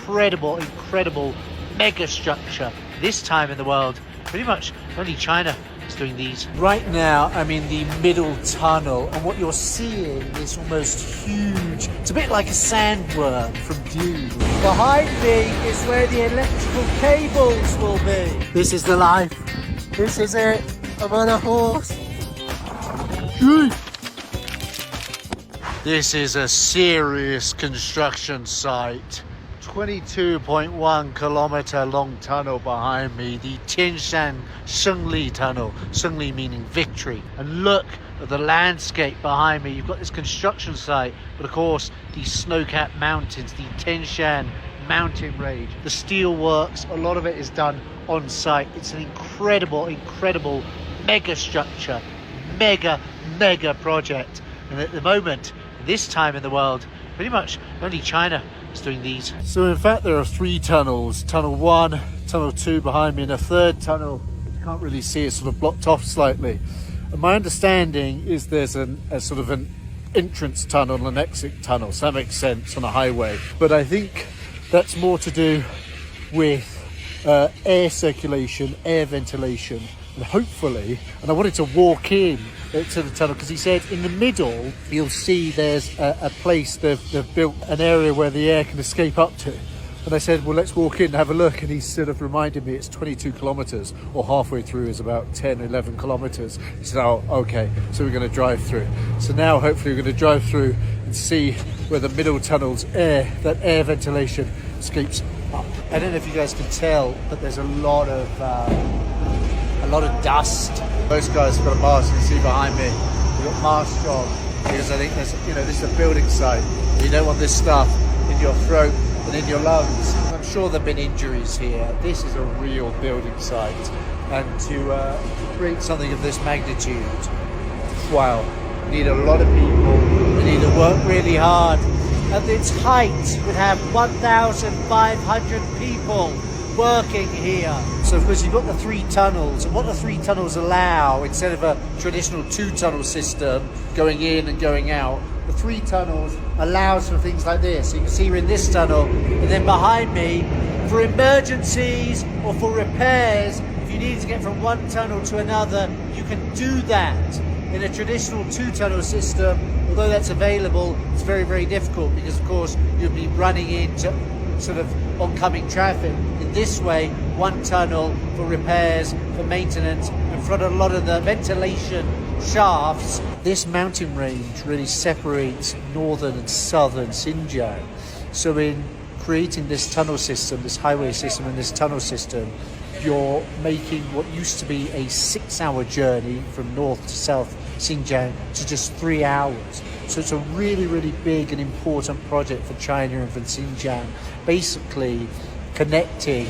incredible mega structure. This time in the world, pretty much only China is doing these. Right now, I'm in the middle tunnel, and what you're seeing is almost huge. It's a bit like a sandworm from Dune. Behind me is where the electrical cables will be. This is the life. This is it. I'm on a horse. This is a serious construction site. 22.1 kilometer long tunnel behind me, the Tianshan Shengli Tunnel. Shengli meaning victory. And look at the landscape behind me. You've got this construction site, but of course these snow-capped mountains, the Tianshan mountain range. The steel works, a lot of it is done on site. It's an incredible mega structure, mega project. And at the moment, this time in the world, pretty much only China is doing these. So in fact there are 3 tunnels. Tunnel 1, tunnel 2 behind me, and a third tunnel, you can't really see, it's sort of blocked off slightly. And my understanding is there's a sort of an entrance tunnel and an exit tunnel, so that makes sense on a highway. But I think that's more to do with air circulation, air ventilation, and hopefully, and I wanted to walk in to the tunnel because he said in the middle you'll see there's a place they've built an area where the air can escape up to, and I said, well, let's walk in and have a look, and he sort of reminded me it's 22 kilometers, or halfway through is about 10-11 kilometers. He said, oh, okay, so we're going to drive through. So now hopefully we're going to drive through and see where the middle tunnel's that air ventilation escapes up. I don't know if you guys can tell, but there's a lot of dust. Most guys have got a mask, you can see behind me. We've got masks on because I think there's, this is a building site. You don't want this stuff in your throat and in your lungs. I'm sure there have been injuries here. This is a real building site, and to create something of this magnitude, wow, you need a lot of people. You need to work really hard. At its height, would have 1,500 people working here. So of course you've got the 3 tunnels, and what the 3 tunnels allow, instead of a traditional 2-tunnel system going in and going out, the 3 tunnels allows for things like this. So you can see we're in this tunnel, and then behind me, for emergencies or for repairs, if you need to get from one tunnel to another, you can do that. In a traditional 2-tunnel system, although that's available, it's very difficult because of course you'll be running into sort of oncoming traffic. In this way, 1 tunnel for repairs, for maintenance, and for a lot of the ventilation shafts. This mountain range really separates northern and southern Xinjiang. So in creating this tunnel system, this highway system and this tunnel system, you're making what used to be a 6-hour journey from north to south Xinjiang to just 3 hours. So it's a really big and important project for China and for Xinjiang, basically connecting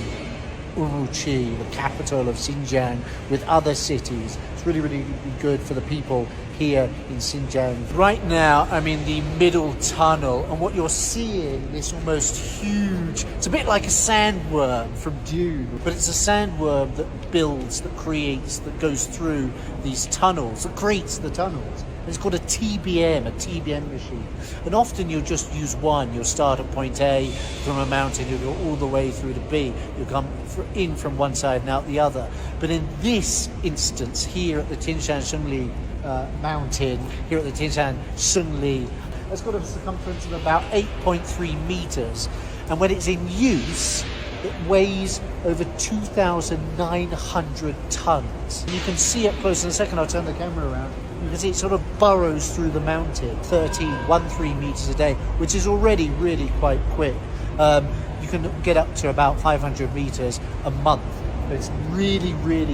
Urumqi, the capital of Xinjiang, with other cities. It's really good for the people here in Xinjiang. Right now I'm in the middle tunnel, and what you're seeing is almost huge. It's a bit like a sandworm from Dune, but it's a sandworm that builds, that creates, that goes through these tunnels, that creates the tunnels. It's called a TBM machine. And often you'll just use one. You'll start at point A from a mountain, you'll go all the way through to B. You'll come in from one side and out the other. But in this instance, here at the Tianshan Shengli mountain, here at the Tianshan Shengli, it's got a circumference of about 8.3 meters. And when it's in use, it weighs over 2,900 tons. And you can see up close in a second. I'll turn the camera around. You can see it sort of burrows through the mountain, 13 meters a day, which is already really quite quick. You can get up to about 500 meters a month. It's really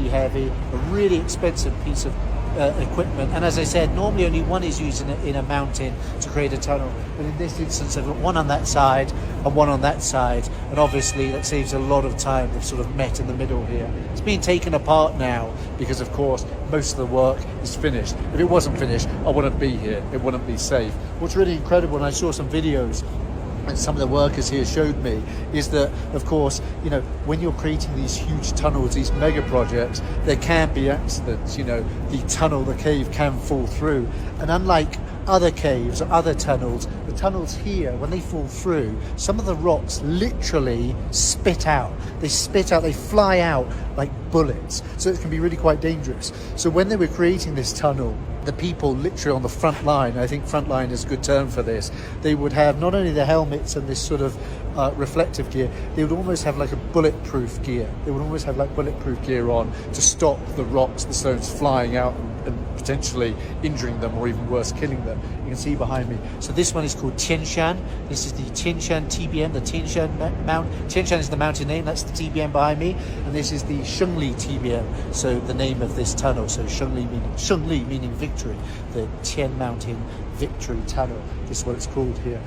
heavy, a really expensive piece of equipment. And as I said, normally only one is used in a mountain to create a tunnel. But in this instance, I've got one on that side and one on that side. And obviously that saves a lot of time. They've sort of met in the middle here. It's being taken apart now because, of course, most of the work is finished. If it wasn't finished, I wouldn't be here. It wouldn't be safe. What's really incredible, and I saw some videos and some of the workers here showed me, is that, of course, when you're creating these huge tunnels, these mega projects, there can be accidents. The tunnel, the cave can fall through. And unlike other caves or other tunnels, the tunnels here, when they fall through, some of the rocks literally spit out. They fly out like bullets. So it can be really quite dangerous. So when they were creating this tunnel, the people literally on the front line, I think front line is a good term for this, they would have not only the helmets and this sort of reflective gear, they would almost have like a bulletproof gear. They would almost have like bulletproof gear on to stop the rocks, the stones flying out and potentially injuring them, or even worse, killing them. You can see behind me. So this one is called Tianshan. This is the Tianshan TBM, the Tianshan Mount. Tianshan is the mountain name, that's the TBM behind me. And this is the Shengli TBM, so the name of this tunnel. So Shengli meaning victory, the Tian Mountain Victory Tunnel. This is what it's called here.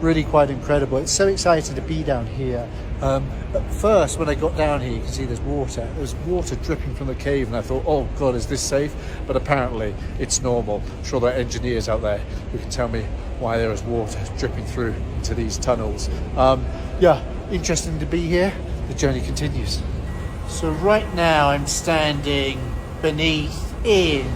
Really quite incredible. It's so excited to be down here. At first, when I got down here, you can see there's water. There's water dripping from the cave, and I thought, oh God, is this safe? But apparently, it's normal. I'm sure there are engineers out there who can tell me why there is water dripping through into these tunnels. Yeah, interesting to be here. The journey continues. So right now, I'm standing in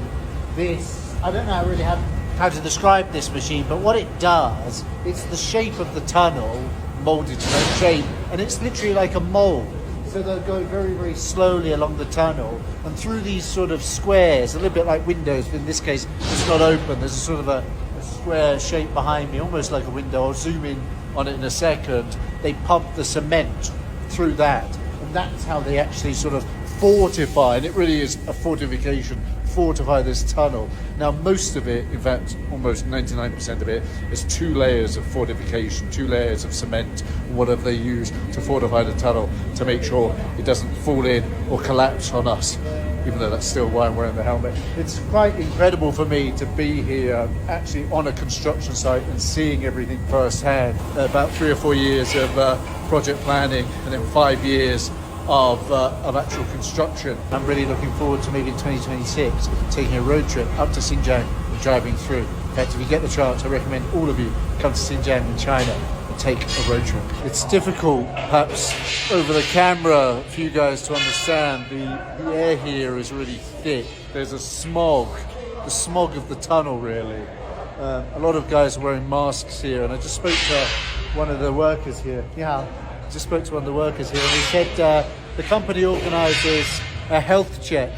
this, I don't know really how to describe this machine, but what it does, it's the shape of the tunnel molded to that shape, and it's literally like a mold. So they'll go very, very slowly along the tunnel and through these sort of squares, a little bit like windows, but in this case it's not open. There's a sort of a square shape behind me, almost like a window. I'll zoom in on it in a second. They pump the cement through that, and that's how they actually sort of fortify, and it really is a fortification, fortify this tunnel. Now most of it, in fact almost 99% of it, is 2 layers of fortification, 2 layers of cement, whatever they use to fortify the tunnel to make sure it doesn't fall in or collapse on us, even though that's still why I'm wearing the helmet. It's quite incredible for me to be here actually on a construction site and seeing everything firsthand. About 3 or 4 years of project planning and then 5 years of actual construction. I'm really looking forward to maybe in 2026 taking a road trip up to Xinjiang and driving through. In fact, if you get the chance, I recommend all of you come to Xinjiang in China and take a road trip. It's difficult, perhaps over the camera, for you guys to understand. The air here is really thick. There's a smog, the smog of the tunnel really. A lot of guys are wearing masks here, and I just spoke to one of the workers here. Yeah. Just spoke to one of the workers here, and he said the company organises a health check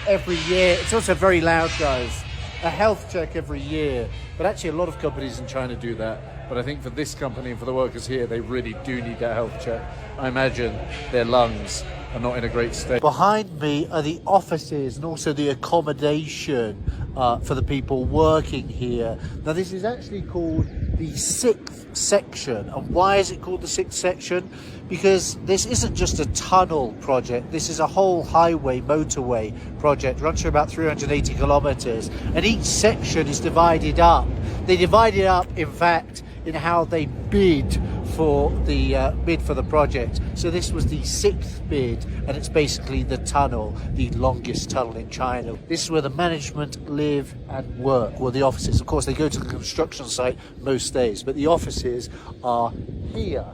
every year. It's also very loud, guys. A health check every year. But actually a lot of companies in China do that. But I think for this company and for the workers here, they really do need that health check. I imagine their lungs are not in a great state. Behind me are the offices and also the accommodation for the people working here. Now this is actually called the 6th section. And why is it called the 6th section? Because this isn't just a tunnel project. This is a whole highway, motorway project. It runs for about 380 kilometers. And each section is divided up. They divide it up, in fact, in how they bid for the project. So this was the 6th bid, and it's basically the tunnel, the longest tunnel in China. This is where the management live and work, or the offices. Of course, they go to the construction site most days, but the offices are here.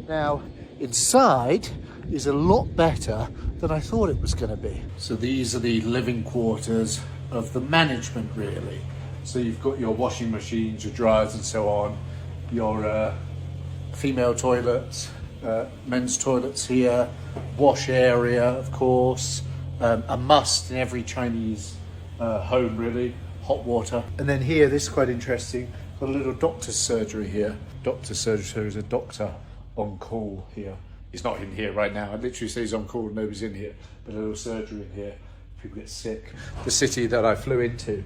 Now, inside is a lot better than I thought it was going to be. So these are the living quarters of the management, really. So you've got your washing machines, your dryers and so on, your female toilets, men's toilets here, wash area, of course, a must in every Chinese home, really, hot water. And then here, this is quite interesting, got a little doctor's surgery here. Doctor's surgery, so there's a doctor on call here. He's not in here right now. I literally say he's on call, nobody's in here, but a little surgery in here. People get sick. The city that I flew into,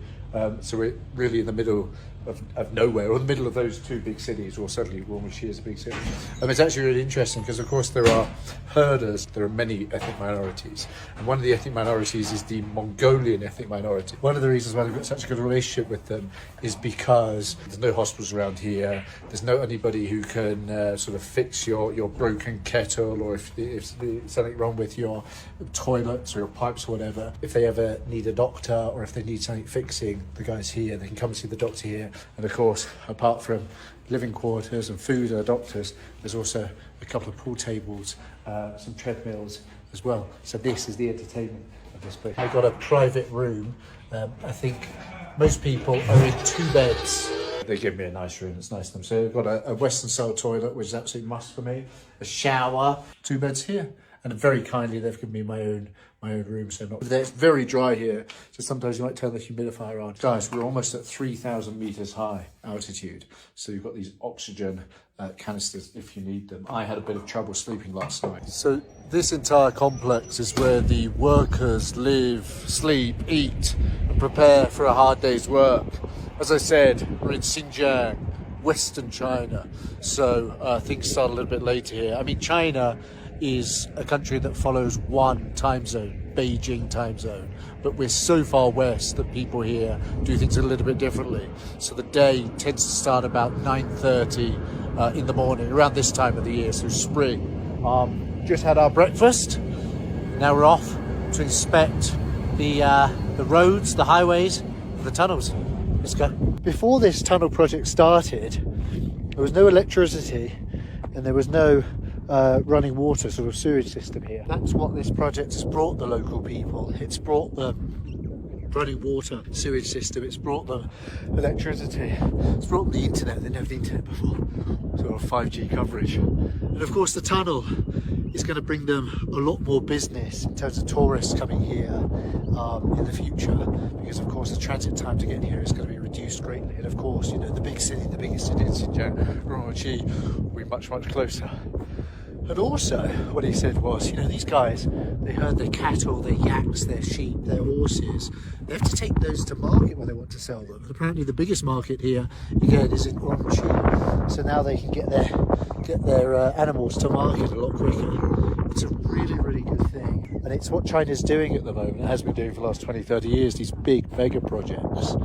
so we're really in the middle of nowhere, or the middle of those 2 big cities, or certainly one which is a big city. It's actually really interesting because, of course, there are herders. There are many ethnic minorities, and one of the ethnic minorities is the Mongolian ethnic minority. One of the reasons why we've got such a good relationship with them is because there's no hospitals around here. There's no anybody who can sort of fix your broken kettle, or if there's something wrong with your toilets or your pipes or whatever. If they ever need a doctor, or if they need something fixing, the guys here, they can come and see the doctor here. And of course, apart from living quarters and food and doctors, there's also a couple of pool tables, some treadmills as well. So this is the entertainment of this place. I got a private room. I think Most people are in 2 beds. They give me a nice room, it's nice of them. So they've got a Western style toilet, which is absolutely must for me. A shower, 2 beds here. And very kindly, they've given me my own room, so it's very dry here, so sometimes you might turn the humidifier on. Guys, we're almost at 3,000 meters high altitude, so you've got these oxygen canisters if you need them. I had a bit of trouble sleeping last night. So this entire complex is where the workers live, sleep, eat, and prepare for a hard day's work. As I said, we're in Xinjiang, Western China, so things start a little bit later here. I mean, China is a country that follows one time zone, Beijing time zone, but we're so far west that people here do things a little bit differently. So the day tends to start about 9:30 in the morning, around this time of the year, so spring. Just had our breakfast. Now we're off to inspect the roads, the highways, the tunnels. Let's go. Before this tunnel project started, there was no electricity and there was no running water sort of sewage system here. That's what this project has brought the local people. It's brought the running water sewage system, it's brought them electricity, it's brought them the internet. They didn't have the internet before, sort of 5G coverage. And of course the tunnel is going to bring them a lot more business in terms of tourists coming here in the future, because of course the transit time to get here is going to be reduced greatly. And of course, you know, the biggest city in Xinjiang, Urumqi, will be much closer. And also, what he said was, you know, these guys, they herd their cattle, their yaks, their sheep, their horses. They have to take those to market when they want to sell them. And apparently the biggest market here, again, is in Urumqi. So now they can get their animals to market a lot quicker. It's a really good thing. And it's what China's doing at the moment, it has been doing for the last 20, 30 years, these big mega projects.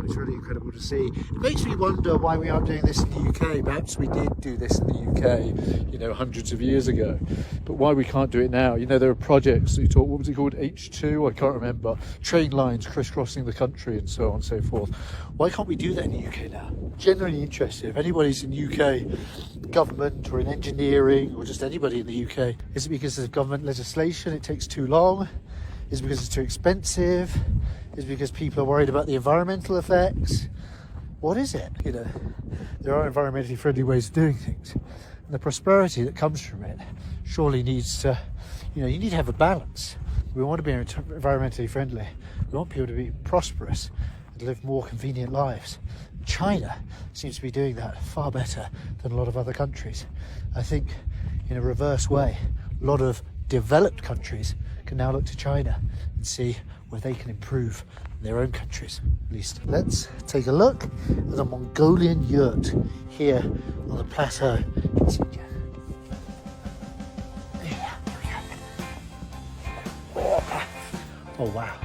It's really incredible to see. It makes me wonder why we aren't doing this in the UK. Perhaps we did do this in the UK, you know, hundreds of years ago. But why we can't do it now? You know, there are projects that you talk, what was it called? H2? I can't remember. Train lines crisscrossing the country and so on and so forth. Why can't we do that in the UK now? Genuinely interested. If anybody's in the UK government or in engineering or just anybody in the UK, is it because of government legislation it takes too long? Is it because it's too expensive? Is it because people are worried about the environmental effects? What is it? You know, there are environmentally friendly ways of doing things. And the prosperity that comes from it surely needs to, you know, you need to have a balance. We want to be environmentally friendly. We want people to be prosperous and live more convenient lives. China seems to be doing that far better than a lot of other countries. I think in a reverse way, a lot of developed countries can now look to China and see where they can improve their own countries, at least. Let's take a look at the Mongolian yurt here on the plateau in Xinjiang. Oh wow,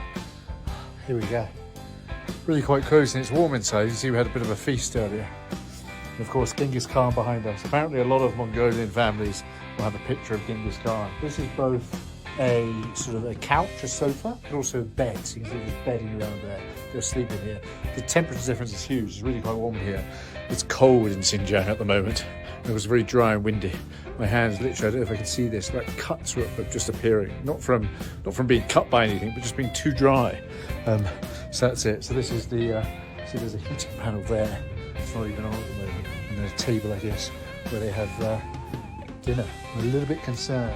here we go. Really quite close, and it's warm inside. You can see we had a bit of a feast earlier. And of course, Genghis Khan behind us. Apparently a lot of Mongolian families will have a picture of Genghis Khan. This is both a sort of a couch, a sofa, but also a bed. So you can see there's bedding around there. They're sleeping here. The temperature difference is huge. It's really quite warm here. It's cold in Xinjiang at the moment. It was very dry and windy. My hands literally, I don't know if I can see this, like cuts were just appearing. Not from being cut by anything, but just being too dry. So that's it. So this is the, see there's a heating panel there. It's not even on at the moment. And there's a table, I guess, where they have dinner. I'm a little bit concerned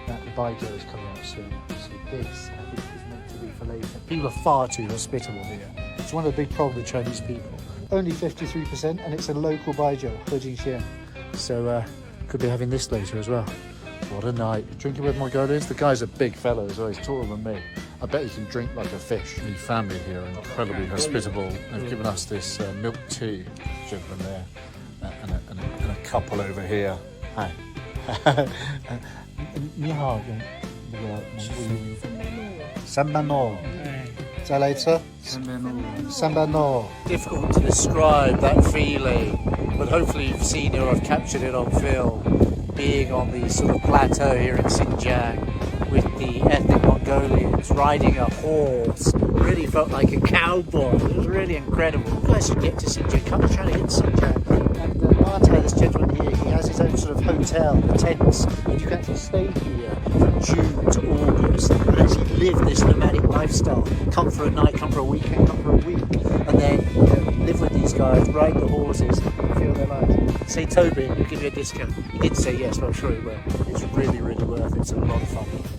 that the baijiu is coming out soon. So this, I think, is meant to be for later. People are far too hospitable here. It's one of the big problems with Chinese people. Only 53%, and it's a local baijiu, Hejingxian. So could be having this later as well. What a night. Drinking with Mongolians. The guy's a big fellow as well. He's taller than me. I bet he can drink like a fish. The family here are incredibly hospitable. They've given us this milk tea, gentleman there, and a couple over here. Hi. 你好，那个蒙古语。三班诺。再来一次。三班诺。Difficult to describe that feeling, but hopefully you've seen it or I've captured it on film. Being on the sort of plateau here in Xinjiang with the ethnic Mongolians, riding a horse, really felt like a cowboy. It was really incredible. You guys should get to Xinjiang. Come and try to hit Xinjiang. And Marta, this gentleman here, he has his own sort of hotel, tents, and you can actually stay here from June to trips and actually live this nomadic lifestyle. Come for a night, come for a weekend, come for a week, and then live with these guys, ride the horses, feel their lives. Say Toby, he'll give you a discount. He didn't say yes, but I'm sure he will. It's really, really worth it. It's a lot of fun.